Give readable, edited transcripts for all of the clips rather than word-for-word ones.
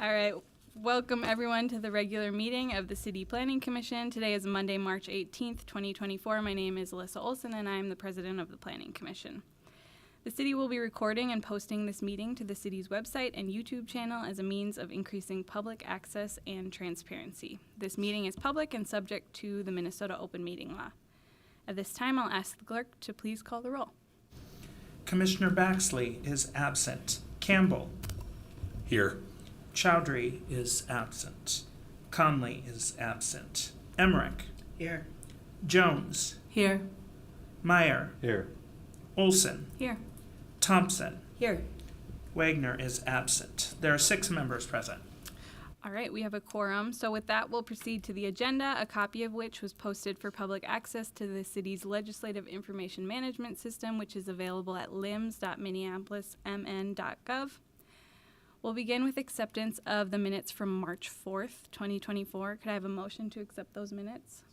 All right. Welcome, everyone, to the regular meeting of the City Planning Commission. Today is Monday, March 18th, 2024. My name is Alyssa Olson, and I am the president of the Planning Commission. The city will be recording and posting this meeting to the city's website and YouTube channel as a means of increasing public access and transparency. This meeting is public and subject to the Minnesota Open Meeting Law. At this time, I'll ask the clerk to please call the roll. Commissioner Baxley is absent. Campbell. Here. Chowdhury is absent. Conley is absent. Emmerich. Here. Jones. Here. Meyer. Here. Olson. Here. Thompson. Here. Wagner is absent. There are 6 members present. All right, we have a quorum. So with that, we'll proceed to the agenda, a copy of which was posted for public access to the city's legislative information management system, which is available at lims.minneapolismn.gov. We'll begin with acceptance of the minutes from March 4th, 2024. Could I have a motion to accept those minutes?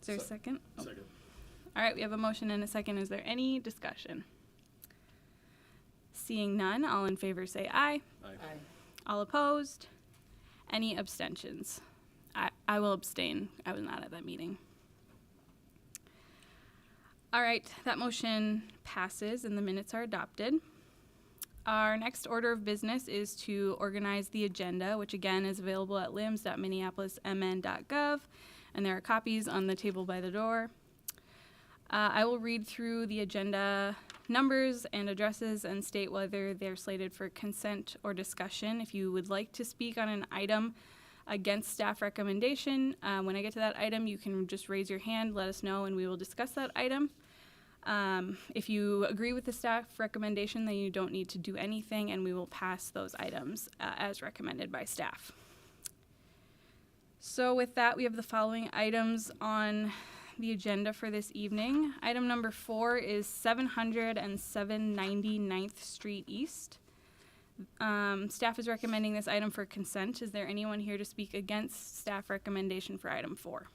Is there a second? Oh. Second. All right, we have a motion and a second. Is there any discussion? Seeing none, all in favor say aye. Aye. All opposed? Any abstentions? I will abstain. I was not at that meeting. All right, that motion passes and the minutes are adopted. Our next order of business is to organize the agenda, which again is available at lims.minneapolismn.gov, and there are copies on the table by the door. I will read through the agenda numbers and addresses and state whether they're slated for consent or discussion. If you would like to speak on an item against staff recommendation, when I get to that item, you can just raise your hand, let us know, and we will discuss that item. If you agree with the staff recommendation, then you don't need to do anything, and we will pass those items as recommended by staff. So with that, we have the following items on the agenda for this evening. Item number 4 is 700 and 799th Street East. Staff is recommending this item for consent. Is there anyone here to speak against staff recommendation for item 4?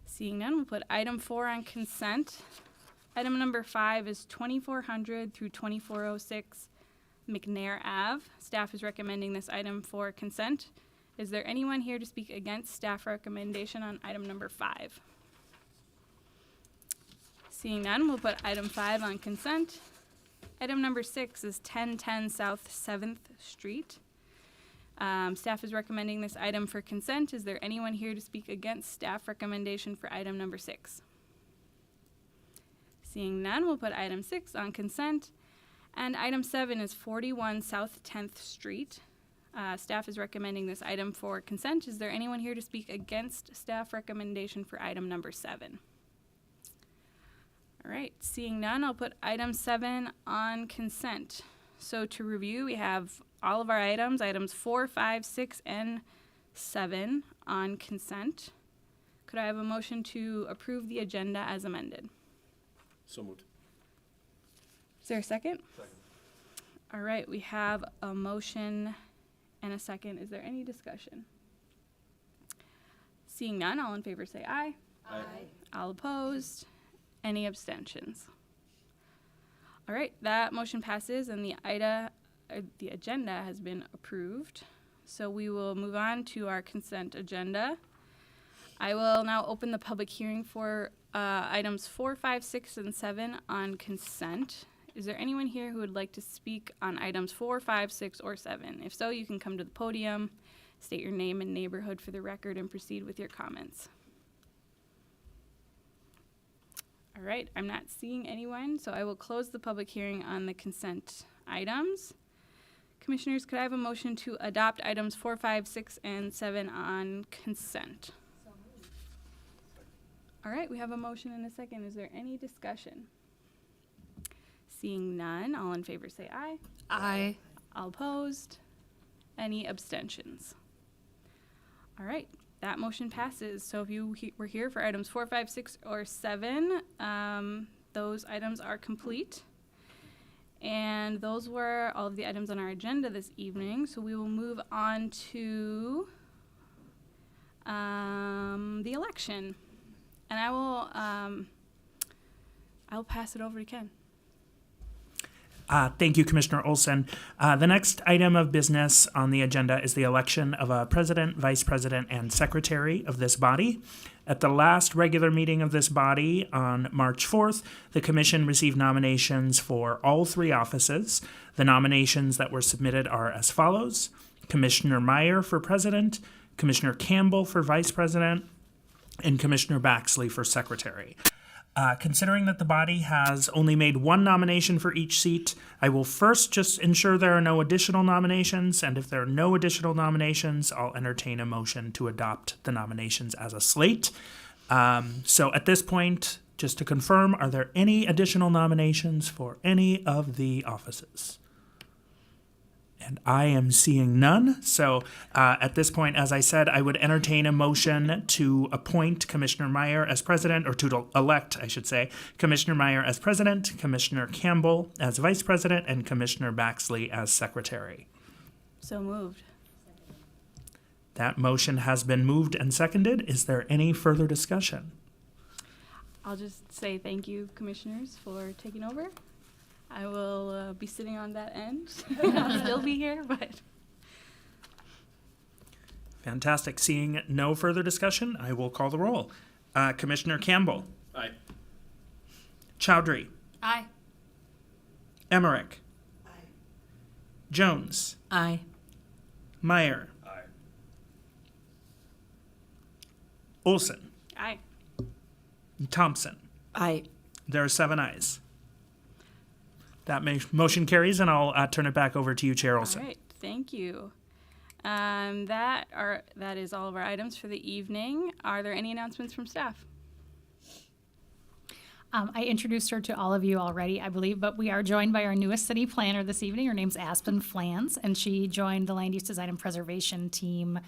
Seeing none, we'll put item 4 on consent. Item number 5 is 2400 through 2406 McNair Ave. Staff is recommending this item for consent. Is there anyone here to speak against staff recommendation on item number 5? Seeing none, we'll put item 5 on consent. Item number 6 is 1010 South 7th Street. Staff is recommending this item for consent. Is there anyone here to speak against staff recommendation for item number 6? Seeing none, we'll put item 6 on consent. And item 7 is 41 South 10th Street. Staff is recommending this item for consent. Is there anyone here to speak against staff recommendation for item number 7? All right, seeing none, I'll put item 7 on consent. So to review, we have all of our items 4, 5, 6, and 7 on consent. Could I have a motion to approve the agenda as amended? So moved. Is there a second? Second. All right, we have a motion and a second. Is there any discussion? Seeing none, all in favor say aye. Aye. All opposed? Any abstentions? All right, that motion passes and the agenda has been approved. So we will move on to our consent agenda. I will now open the public hearing for items 4, 5, 6, and 7 on consent. Is there anyone here who would like to speak on items 4, 5, 6, or 7? If so, you can come to the podium, state your name and neighborhood for the record, and proceed with your comments. All right, I'm not seeing anyone, so I will close the public hearing on the consent items. Commissioners, could I have a motion to adopt items 4, 5, 6, and 7 on consent? All right, we have a motion and a second. Is there any discussion? Seeing none, all in favor say aye. Aye. All opposed? Any abstentions? All right, that motion passes. So if you were here for items 4, 5, 6, or 7, those items are complete. And those were all of the items on our agenda this evening. So we will move on to the election. And I'll pass it over to Ken. Thank you, Commissioner Olson. The next item of business on the agenda is the election of a president, vice president, and secretary of this body. At the last regular meeting of this body on March 4th, the commission received nominations for all three offices. The nominations that were submitted are as follows: Commissioner Meyer for president, Commissioner Campbell for vice president, and Commissioner Baxley for secretary. Considering that the body has only made one nomination for each seat, I will first just ensure there are no additional nominations, and if there are no additional nominations, I'll entertain a motion to adopt the nominations as a slate. So at this point, just to confirm, are there any additional nominations for any of the offices? And I am seeing none. So at this point, as I said, I would entertain a motion to appoint Commissioner Meyer as president, or to elect, I should say, Commissioner Meyer as president, Commissioner Campbell as vice president, and Commissioner Baxley as secretary. So moved. That motion has been moved and seconded. Is there any further discussion? I'll just say thank you, commissioners, for taking over. I will be sitting on that end. I'll still be here, but Fantastic. Seeing no further discussion, I will call the roll. Commissioner Campbell. Aye. Chowdhury. aye. Emmerich. Jones. Aye. Meyer. Aye. Olson. Aye. Thompson. Aye. There are 7 ayes. That motion carries, and I'll turn it back over to you, Chair Olson. All right, thank you. That is all of our items for the evening. Are there any announcements from staff? I introduced her to all of you already, I believe, but we are joined by our newest city planner this evening. Her name's Aspen Flans, and she joined the Land Use Design and Preservation team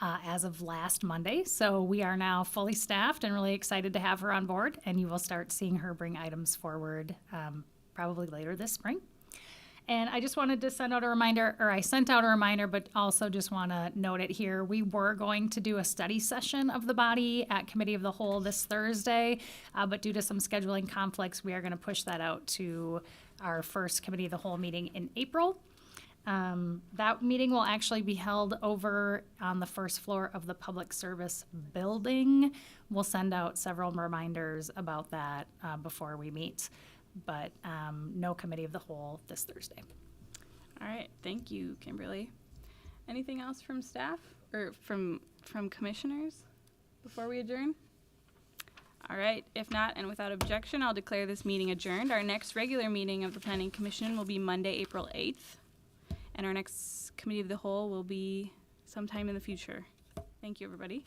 as of last Monday. So we are now fully staffed and really excited to have her on board, and you will start seeing her bring items forward probably later this spring. And I just wanted to send out a reminder, or I sent out a reminder, but also just want to note it here. We were going to do a study session of the body at Committee of the Whole this Thursday, but due to some scheduling conflicts, we are going to push that out to our first Committee of the Whole meeting in April. That meeting will actually be held over on the first floor of the Public Service Building. We'll send out several reminders about that before we meet. But no Committee of the Whole this Thursday. All right, thank you, Kimberly. Anything else from staff or from commissioners before we adjourn? All right, if not, and without objection, I'll declare this meeting adjourned. Our next regular meeting of the Planning Commission will be Monday, April 8th, and our next Committee of the Whole will be sometime in the future. Thank you, everybody.